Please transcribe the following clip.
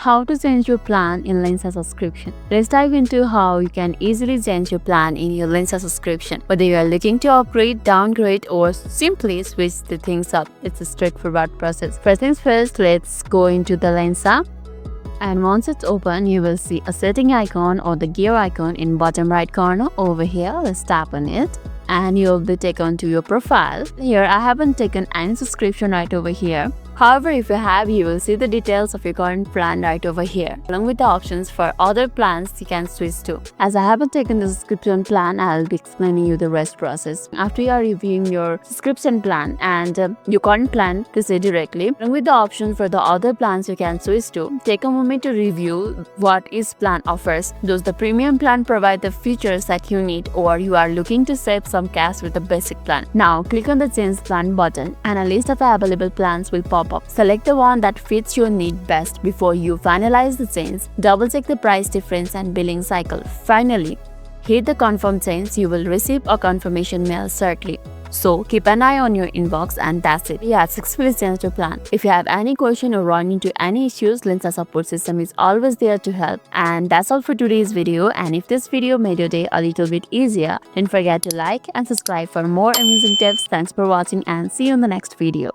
how to change your plan in Lensa subscription. Let's dive into how you can easily change your plan in your Lensa subscription. Whether you are looking to upgrade, downgrade, or simply switch the things up, it's a straightforward process. First things first, let's go into the Lensa. And once it's open, you will see a setting icon or the gear icon in bottom right corner over here. Let's tap on it and you'll be taken to your profile. Here I haven't taken any subscription right over here. However, if you have, you will see the details of your current plan right over here, along with the options for other plans you can switch to. As I haven't taken the subscription plan, I'll be explaining you the rest process. After you are reviewing your subscription plan and your current plan to say directly, along with the options for the other plans you can switch to, take a moment to review what each plan offers. Does the premium plan provide the features that you need, or you are looking to save some cash with the basic plan? Now click on the change plan button and a list of available plans will pop up. Select the one that fits your need best before you finalize the change. Double check the price difference and billing cycle. Finally, hit the confirm change. You will receive a confirmation mail shortly. So keep an eye on your inbox, and that's it. You have successfully changed your plan. If you have any question or run into any issues, Lensa support system is always there to help. And that's all for today's video. And if this video made your day a little bit easier, don't forget to like and subscribe for more amazing tips. Thanks for watching and see you in the next video.